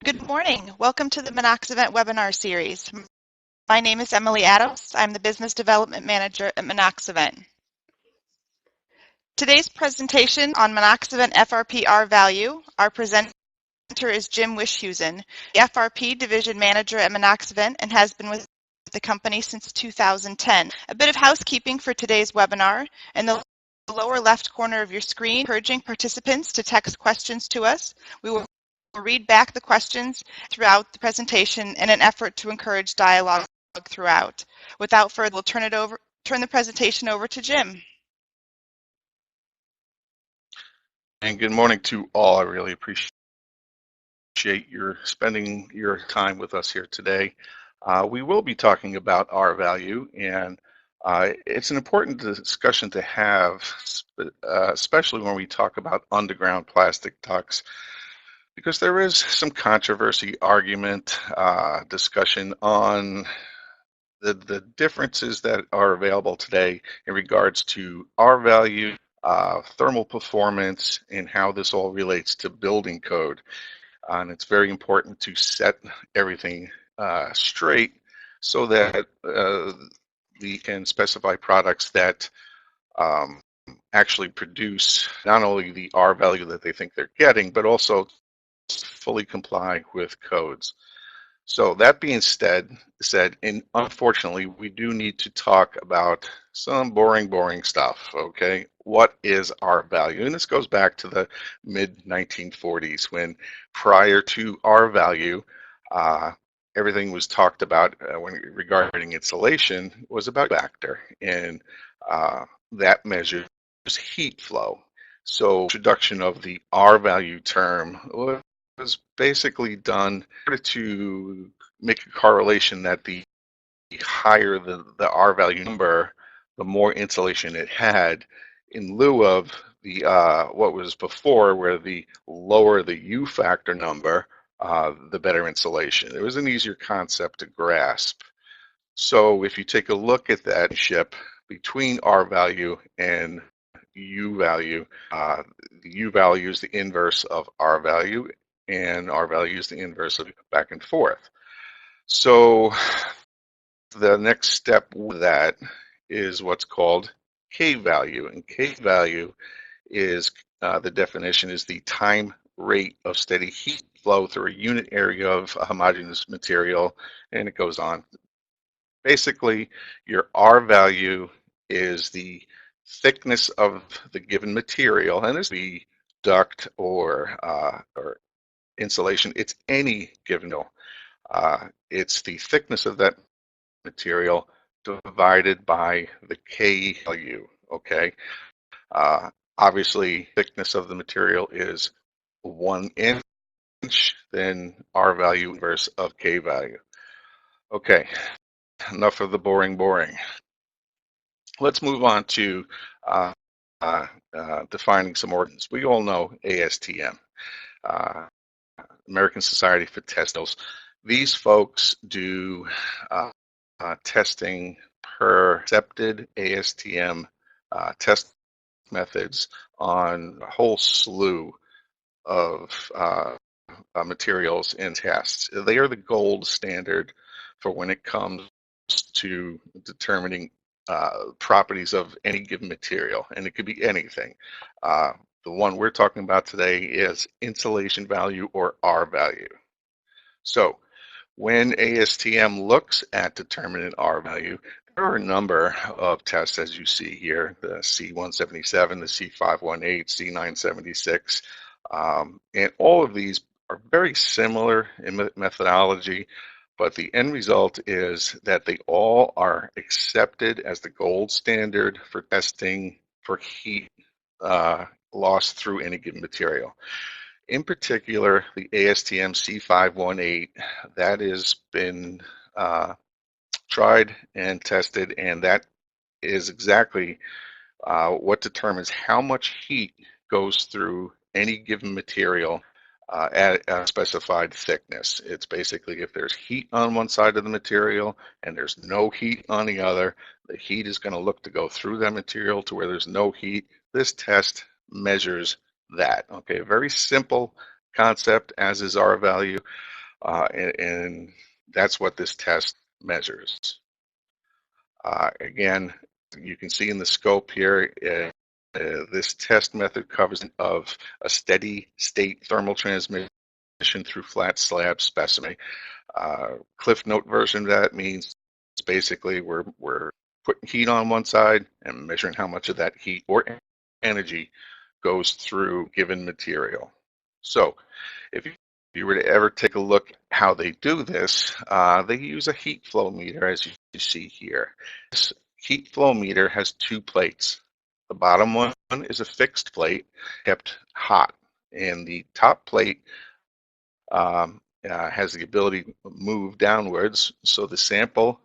Good morning. Welcome to the Minoxidant webinar series. My name is Emily Adams. I'm the Business Development Manager at Minoxidant. Today's presentation on Minoxidant FRP R-Value. Our presenter is Jim Wishhusen, the FRP Division Manager at Minoxidant and has been with the company since 2010. A bit of housekeeping for today's webinar. In the lower left corner of your screen, encouraging participants to text questions to us. We will read back the questions throughout the presentation in an effort to encourage dialogue throughout. Without further, we'll turn the presentation over to Jim. And good morning to all. I really appreciate your spending your time with us here today. We will be talking about R-Value, and it's an important discussion to have, especially when we talk about underground plastic ducts, because there is some controversy, argument, discussion on the differences that are available today in regards to R-Value, thermal performance, and how this all relates to building code. And it's very important to set everything straight so that we can specify products that actually produce not only the R-Value that they think they're getting, but also fully comply with codes. So that being said, and unfortunately, we do need to talk about some boring stuff, okay? What is R-Value? And this goes back to the mid-1940s when prior to R-Value, everything was talked about regarding insulation was about factor, and that measures heat flow. So introduction of the R-Value term was basically done to make a correlation that the higher the R-Value number, the more insulation it had, in lieu of the what was before, where the lower the U factor number, the better insulation. It was an easier concept to grasp. So if you take a look at that relationship between R-Value and U value, the U value is the inverse of R-Value, and R-Value is the inverse of back and forth. So the next step with that is what's called K-value, and K-value is the definition is the time rate of steady heat flow through a unit area of a homogeneous material, and it goes on. Basically, your R-value is the thickness of the given material, and it's the duct or insulation. It's any given. It's the thickness of that material divided by the K value. Okay. Obviously, thickness of the material is 1 inch. Then R-value inverse of K value. Okay. Enough of the boring. Let's move on to defining some ordinance. We all know ASTM, American Society for Testers. These folks do testing per accepted ASTM test methods on a whole slew of materials and tests. They are the gold standard for when it comes to determining properties of any given material, and it could be anything. The one we're talking about today is insulation value, or R-value. So when ASTM looks at determining R-value, there are a number of tests, as you see here, the C177, the C518, C976, and all of these are very similar in methodology, but the end result is that they all are accepted as the gold standard for testing for heat loss through any given material. In particular, the ASTM C518, that has been tried and tested, and that is exactly what determines how much heat goes through any given material at a specified thickness. It's basically if there's heat on one side of the material and there's no heat on the other, the heat is going to look to go through that material to where there's no heat. This test measures that. Okay, very simple concept, as is R-value. and that's what this test measures. Again, you can see in the scope here, this test method covers of a steady state thermal transmission through flat slab specimen. Cliff note version of that means basically we're putting heat on one side and measuring how much of that heat or energy goes through given material. So if you were to ever take a look how they do this, they use a heat flow meter, as you see here. This heat flow meter has two plates. The bottom one is a fixed plate kept hot, and the top plate has the ability to move downwards. So the sample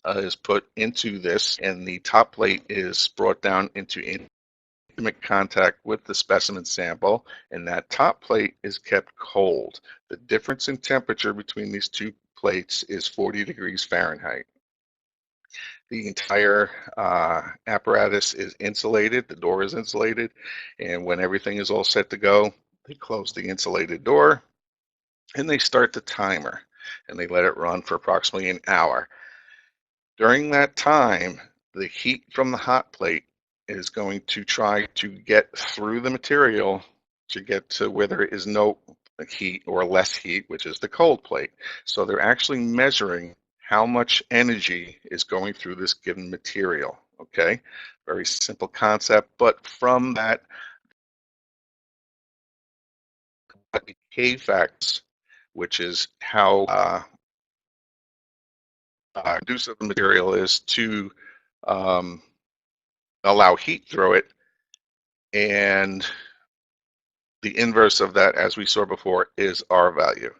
is put into this, and the top plate is brought down into intimate contact with the specimen sample, and that top plate is kept cold. The difference in temperature between these two plates is 40 degrees Fahrenheit. The entire apparatus is insulated, the door is insulated, and when everything is all set to go, they close the insulated door and they start the timer, and they let it run for approximately an hour. During that time, the heat from the hot plate is going to try to get through the material to get to where there is no heat or less heat, which is the cold plate. So they're actually measuring how much energy is going through this given material. Okay, very simple concept, but from that decay factors, which is how conducive the material is to um, allow heat through it, and the inverse of that, as we saw before, is R-value.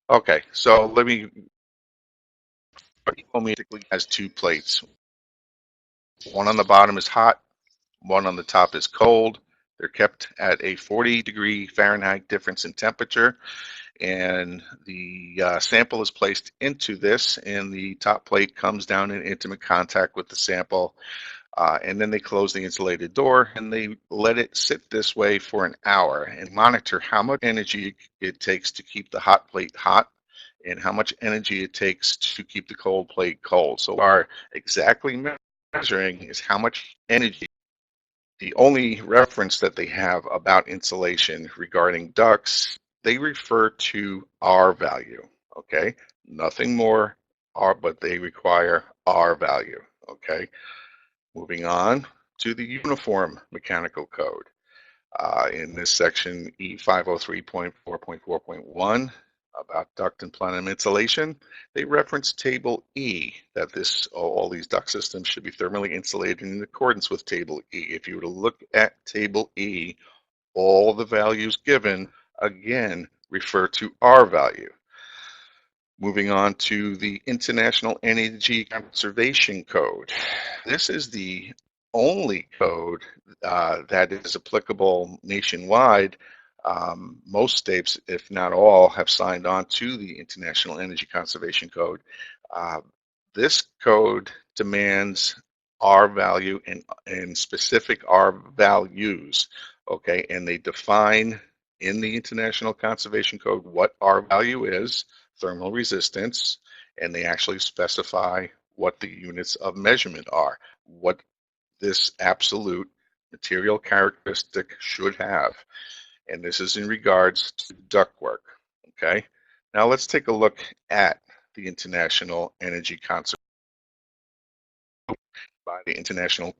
Okay, so let me, basically has two plates. One on the bottom is hot, one on the top is cold. They're kept at a 40-degree Fahrenheit difference in temperature, and the sample is placed into this, and the top plate comes down in intimate contact with the sample. And then they close the insulated door and they let it sit this way for an hour and monitor how much energy it takes to keep the hot plate hot and how much energy it takes to keep the cold plate cold. So our exactly measuring is how much energy. The only reference that they have about insulation regarding ducts, they refer to R-value, okay? Nothing more, but they require R-value, okay? Moving on to the Uniform Mechanical Code. In this section E503.4.4.1 about duct and plenum insulation, they reference Table E, that all these duct systems should be thermally insulated in accordance with Table E. If you were to look at Table E, all the values given, again, refer to R-value. Moving on to the International Energy Conservation Code. This is the only code that is applicable nationwide. Most states, if not all, have signed on to the International Energy Conservation Code. This code demands R-value and specific R-values, okay? And they define in the International Conservation Code what R-value is, thermal resistance, and they actually specify what the units of measurement are, what this absolute material characteristic should have. And this is in regards to ductwork. Okay. Now let's take a look at the International Energy Conservation by the International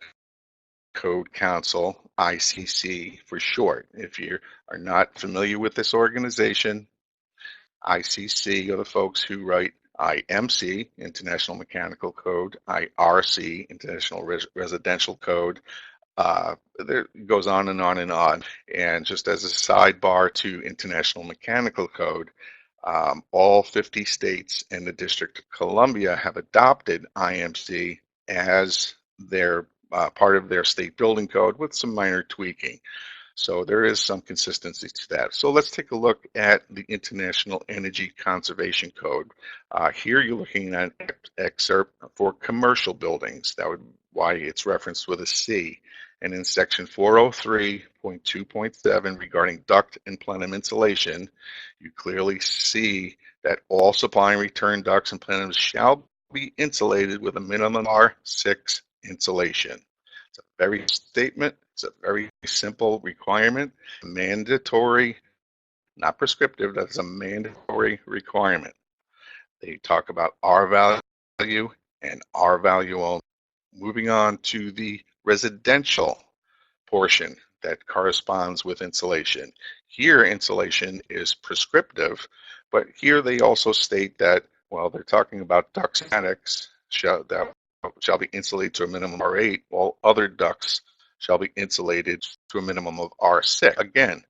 Code Council, ICC for short. If you are not familiar with this organization, ICC are the folks who write IMC, International Mechanical Code, IRC, International Residential Code. There goes on and on and on. And just as a sidebar to International Mechanical Code, all 50 states and the District of Columbia have adopted IMC as their part of their state building code with some minor tweaking. So there is some consistency to that. So let's take a look at the International Energy Conservation Code. Here you're looking at an excerpt for commercial buildings. That would why it's referenced with a C. And in section 403.2.7 regarding duct and plenum insulation, you clearly see that all supply and return ducts and plenums shall be insulated with a minimum R6 insulation. It's a very statement. It's a very simple requirement, mandatory, not prescriptive. That's a mandatory requirement. They talk about R-value and R-value only. Moving on to the residential portion that corresponds with insulation. Here, insulation is prescriptive, but here they also state that, well, they're talking about ducts and attics that shall be insulated to a minimum of R8, while other ducts shall be insulated to a minimum of R6. Again,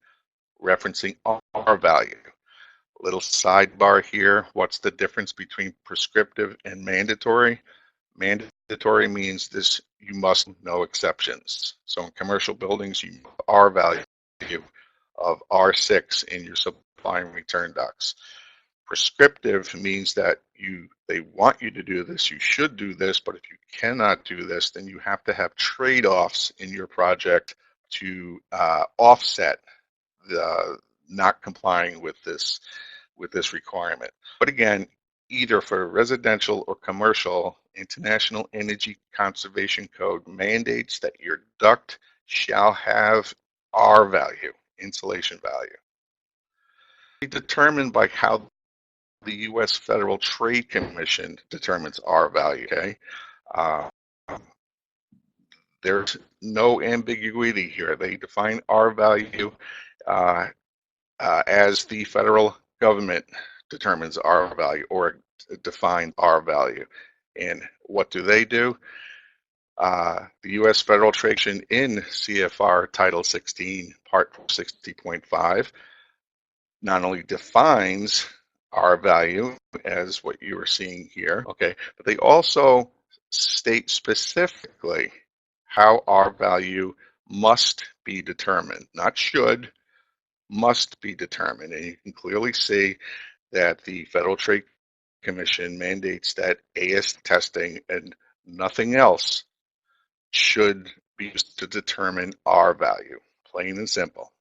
referencing R-value. Little sidebar here. What's the difference between prescriptive and mandatory? Mandatory means this, you must, no exceptions. So in commercial buildings, you R-value of R6 in your supply and return ducts. Prescriptive means that they want you to do this, you should do this, but if you cannot do this, then you have to have trade-offs in your project to offset the not complying with this requirement. But again, either for residential or commercial, International Energy Conservation Code mandates that your duct shall have R-value, insulation value. Determined by how the U.S. Federal Trade Commission determines R-value. Okay, there's no ambiguity here. They define R-value as the federal government determines R-value or define R-value. And what do? The U.S. Federal Trade Commission in CFR Title 16, Part 60.5, not only defines R-value as what you are seeing here, okay, but they also state specifically how R-value must be determined, not should, must be determined. And you can clearly see that the Federal Trade Commission mandates that AS testing and nothing else should be used to determine R-value, plain and simple.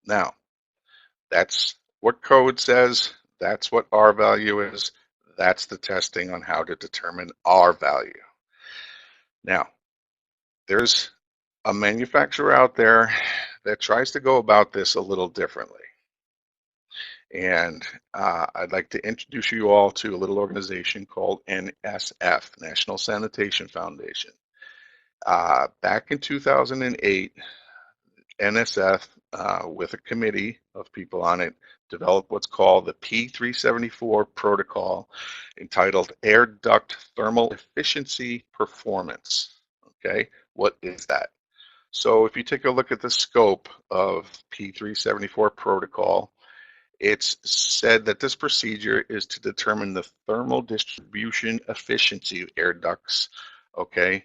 Now, that's what code says, that's what R-value is, that's the testing on how to determine R-value. Now, there's a manufacturer out there that tries to go about this a little differently. And I'd like to introduce you all to a little organization called NSF, National Sanitation Foundation. Back in 2008, NSF, with a committee of people on it, developed what's called the P374 protocol, entitled Air Duct Thermal Efficiency Performance. Okay, what is that? So if you take a look at the scope of P374 protocol, it's said that this procedure is to determine the thermal distribution efficiency of air ducts. Okay,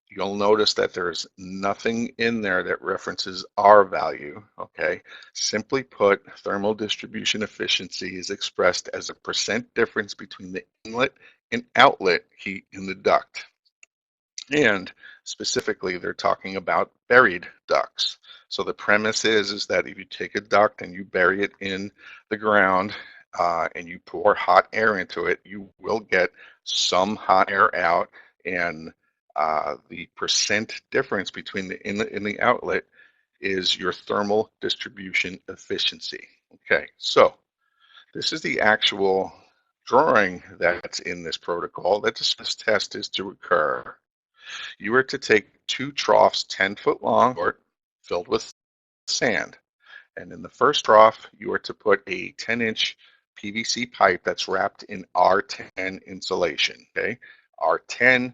you'll notice that there's nothing in there that references R-value. Okay, simply put, thermal distribution efficiency is expressed as a percent difference between the inlet and outlet heat in the duct. And specifically, they're talking about buried ducts. So the premise is that if you take a duct and you bury it in the ground and you pour hot air into it, you will get some hot air out, and the percent difference between the inlet and the outlet is your thermal distribution efficiency. Okay, so this is the actual drawing that's in this protocol that this test is to occur. You are to take two troughs 10-foot long, filled with sand. And in the first trough, you are to put a 10-inch PVC pipe that's wrapped in R10 insulation. Okay, R10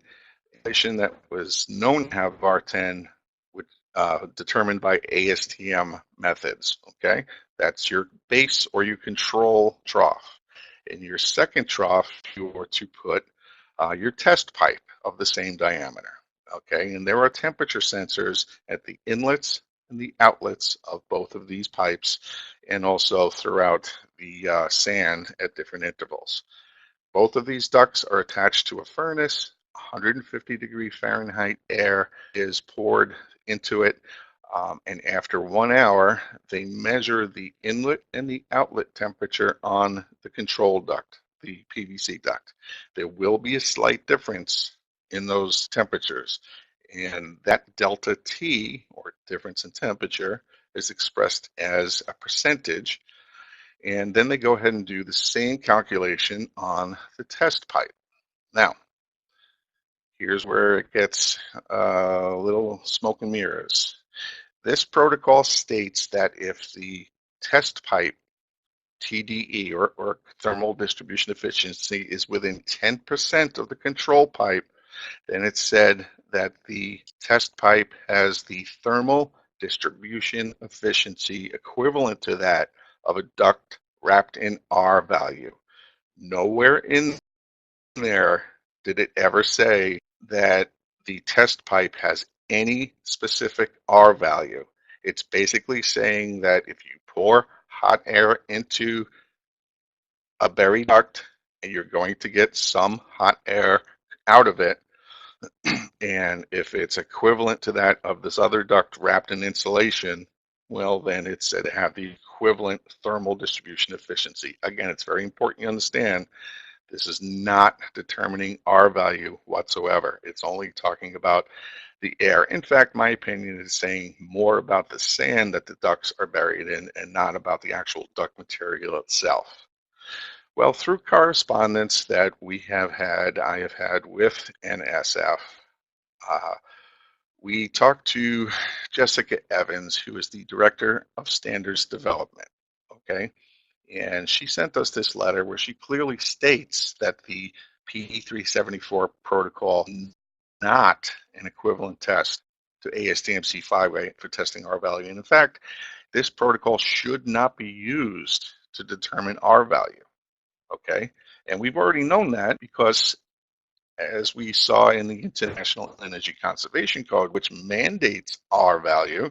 insulation that was known to have R10, which determined by ASTM methods. Okay, that's your base or your control trough. In your second trough, you are to put your test pipe of the same diameter. Okay, and there are temperature sensors at the inlets and the outlets of both of these pipes, and also throughout the sand at different intervals. Both of these ducts are attached to a furnace 150 degree Fahrenheit air is poured into it. And after 1 hour, they measure the inlet and the outlet temperature on the control duct, the PVC duct. There will be a slight difference in those temperatures. And that delta T, or difference in temperature, is expressed as a percentage. And then they go ahead and do the same calculation on the test pipe. Now, here's where it gets a little smoke and mirrors. This protocol states that if the test pipe TDE, or thermal distribution efficiency, is within 10% of the control pipe, then it's said that the test pipe has the thermal distribution efficiency equivalent to that of a duct wrapped in R-value. Nowhere in there did it ever say that the test pipe has any specific R-value. It's basically saying that if you pour hot air into a buried duct and you're going to get some hot air out of it, and if it's equivalent to that of this other duct wrapped in insulation, well, then it's said to have the equivalent thermal distribution efficiency. Again, it's very important you understand this is not determining R-value whatsoever. It's only talking about the air. In fact, my opinion is saying more about the sand that the ducts are buried in and not about the actual duct material itself. Well, through correspondence that I have had with NSF, we talked to Jessica Evans, who is the Director of Standards Development, okay? And she sent us this letter where she clearly states that the PE374 protocol is not an equivalent test to ASTM C5 for testing R-value. And in fact, this protocol should not be used to determine R-value, okay? And we've already known that because as we saw in the International Energy Conservation Code, which mandates R-value,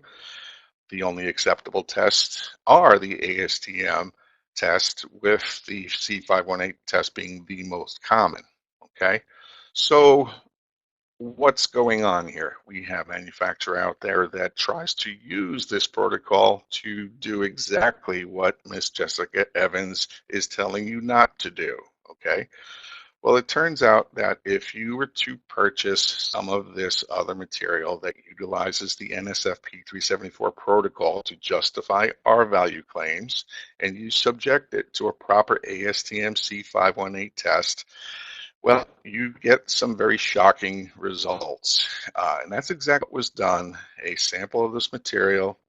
the only acceptable tests are the ASTM test, with the C518 test being the most common, okay? So what's going on here? We have a manufacturer out there that tries to use this protocol to do exactly what Miss Jessica Evans is telling you not to do, okay? Well, it turns out that if you were to purchase some of this other material that utilizes the NSF P374 protocol to justify R-value claims, and you subject it to a proper ASTM C518 test, well, you get some very shocking results. And that's exactly what was done. A sample of this material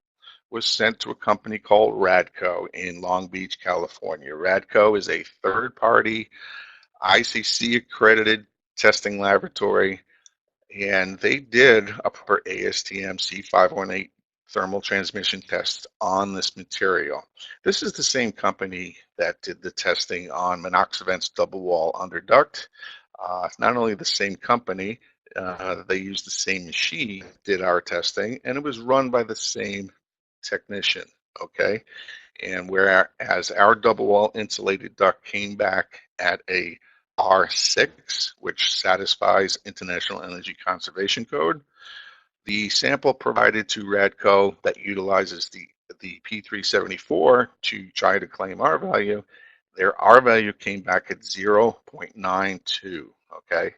was sent to a company called Radco in Long Beach, California. Radco is a third-party ICC accredited testing laboratory, and they did a proper ASTM C518 thermal transmission test on this material. This is the same company that did the testing on Minoxavent's double wall underduct. Not only the same company, they used the same machine, did our testing, and it was run by the same technician, okay? And whereas our double wall insulated duct came back at a R6, which satisfies International Energy Conservation Code, the sample provided to Radco that utilizes the P374 to try to claim R-value, their R-value came back at 0.92, okay?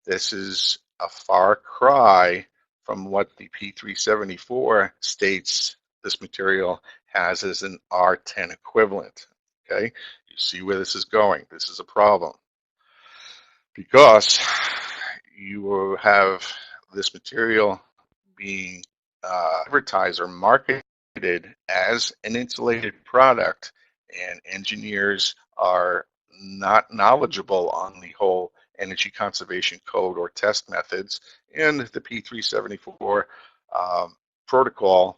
This is a far cry from what the P374 states this material has as an R10 equivalent, okay? You see where this is going. This is a problem because you will have this material being advertised or marketed as an insulated product, and engineers are not knowledgeable on the whole energy conservation code or test methods, and the P374 protocol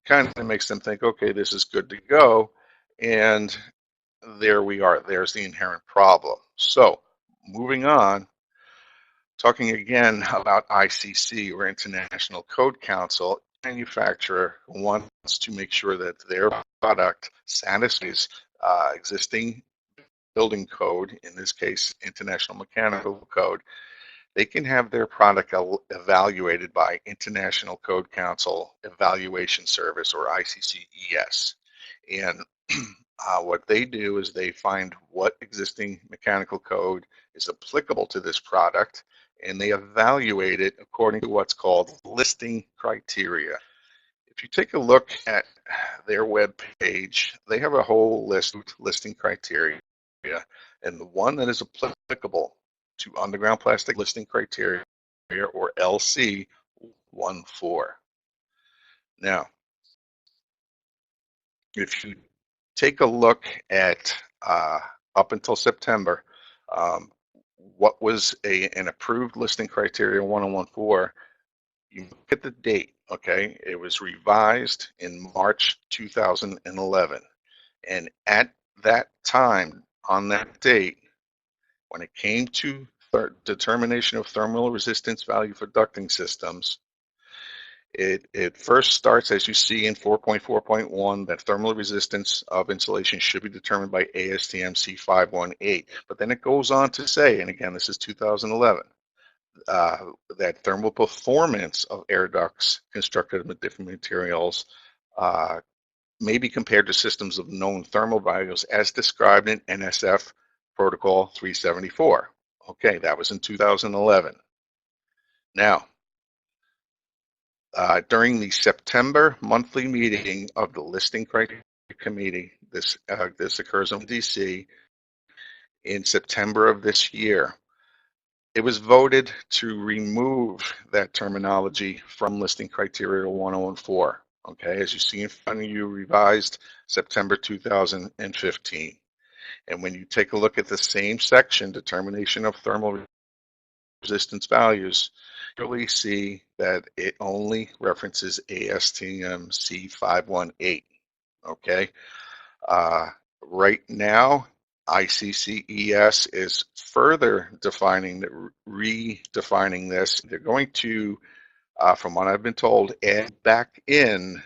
kind of makes them think, okay, this is good to go, and there we are. There's the inherent problem. So moving on, talking again about ICC, or International Code Council, manufacturer wants to make sure that their product satisfies existing building code, in this case, International Mechanical Code. they can have their product evaluated by International Code Council Evaluation Service, or ICCES. And what they do is they find what existing mechanical code is applicable to this product, and they evaluate it according to what's called listing criteria. If you take a look at their web page, they have a whole list of listing criteria, and the one that is applicable to underground plastic listing criteria, or LC 14. Now, if you take a look at up until September, what was an approved listing criteria 1014, you look at the date, okay? It was revised in March 2011. And at that time, on that date, when it came to determination of thermal resistance value for ducting systems, it first starts, as you see in 4.4.1, that thermal resistance of insulation should be determined by ASTM C518. But then it goes on to say, and again, this is 2011, that thermal performance of air ducts constructed with different materials may be compared to systems of known thermal values as described in NSF Protocol 374. Okay, that was in 2011. Now, during the September monthly meeting of the Listing Criteria Committee, this occurs in DC in September of this year, it was voted to remove that terminology from Listing Criteria 1014. Okay, as you see in front of you, revised September 2015. And when you take a look at the same section, determination of thermal resistance values, you'll really see that it only references ASTM C518. Okay, right now, ICCES is further redefining this. They're going to, from what I've been told, add back in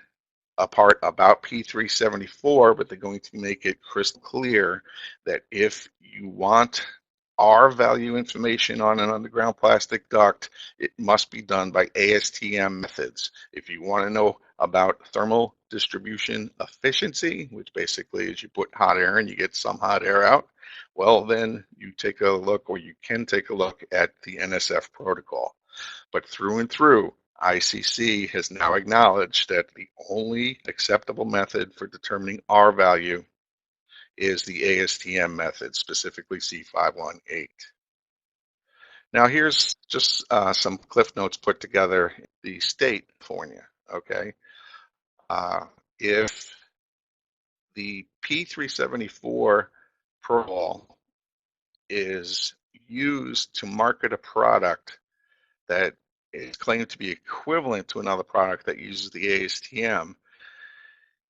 a part about P374, but they're going to make it crystal clear that if you want R-value information on an underground plastic duct, it must be done by ASTM methods. If you want to know about thermal distribution efficiency, which basically is you put hot air and you get some hot air out, well, then you take a look, or you can take a look at the NSF protocol. But through and through, ICC has now acknowledged that the only acceptable method for determining R value is the ASTM method, specifically C518. Now here's just some cliff notes put together in the state of California, okay? If the P374 protocol is used to market a product that is claimed to be equivalent to another product that uses the ASTM,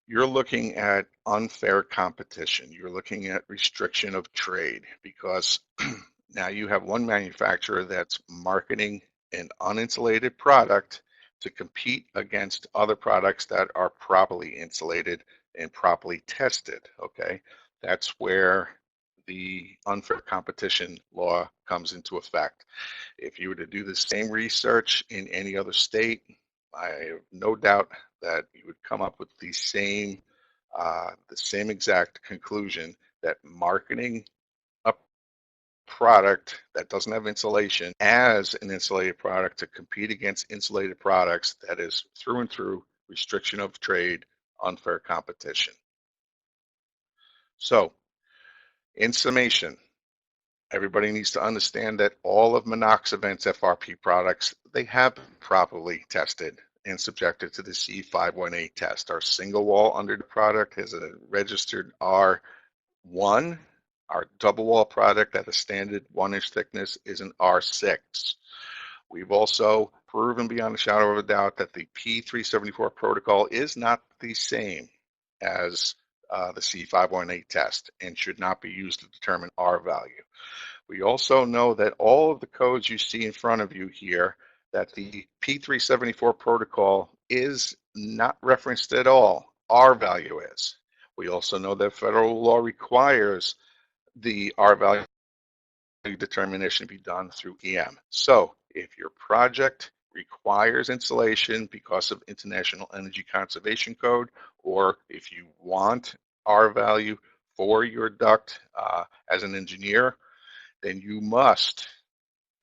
you're looking at unfair competition. You're looking at restriction of trade, because now you have one manufacturer that's marketing an uninsulated product to compete against other products that are properly insulated and properly tested, okay? That's where the unfair competition law comes into effect. If you were to do the same research in any other state, I have no doubt that you would come up with the same exact conclusion, that marketing a product that doesn't have insulation as an insulated product to compete against insulated products, that is through and through restriction of trade, unfair competition. So, in summation, everybody needs to understand that all of Minoxavent's FRP products, they have been properly tested and subjected to the C518 test. Our single wall under the product has a registered R1. Our double wall product at a standard 1-inch thickness is an R6. We've also proven beyond a shadow of a doubt that the P374 protocol is not the same as the C518 test and should not be used to determine R value. We also know that all of the codes you see in front of you here, that the P374 protocol is not referenced at all. R value is. We also know that federal law requires the R value determination to be done through EM. So if your project requires installation because of International Energy Conservation Code, or if you want R-Value for your duct as an engineer, then you must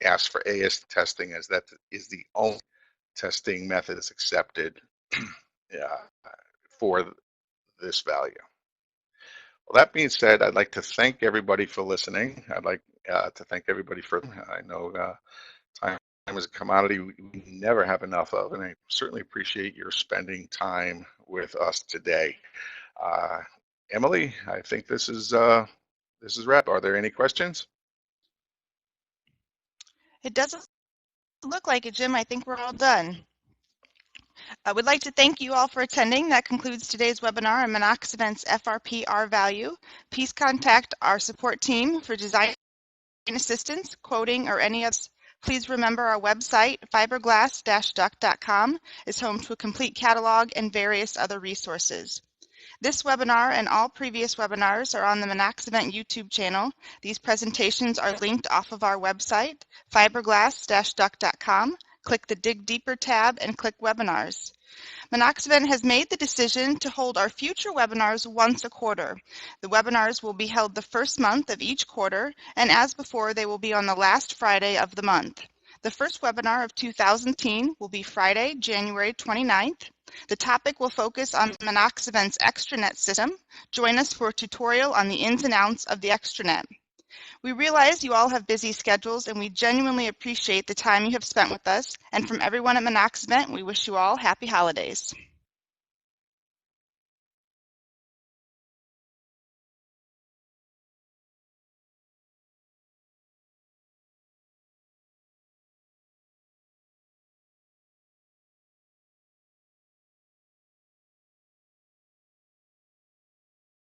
ask for AS testing, as that is the only testing method that's accepted for this value. Well, that being said, I'd like to thank everybody for listening. I'd like to thank everybody I know time is a commodity we never have enough of, and I certainly appreciate your spending time with us today. Emily, I think this is wrap. Are there any questions? It doesn't look like it, Jim. I think we're all done. I would like to thank you all for attending. That concludes today's webinar on Minoxidil's FRP R-Value. Please contact our support team for design assistance, quoting, or any others. Please remember our website, fiberglass-duct.com, is home to a complete catalog and various other resources. This webinar and all previous webinars are on the Minoxidil YouTube channel. These presentations are linked off of our website, fiberglass-duct.com. Click the Dig Deeper tab and click Webinars. Minoxidil has made the decision to hold our future webinars once a quarter. The webinars will be held the first month of each quarter, and as before, they will be on the last Friday of the month. The first webinar of 2018 will be Friday, January 29th. The topic will focus on Minoxidil's extranet system. Join us for a tutorial on the ins and outs of the extranet. We realize you all have busy schedules, and we genuinely appreciate the time you have spent with us. And from everyone at Minoxidil, we wish you all happy holidays.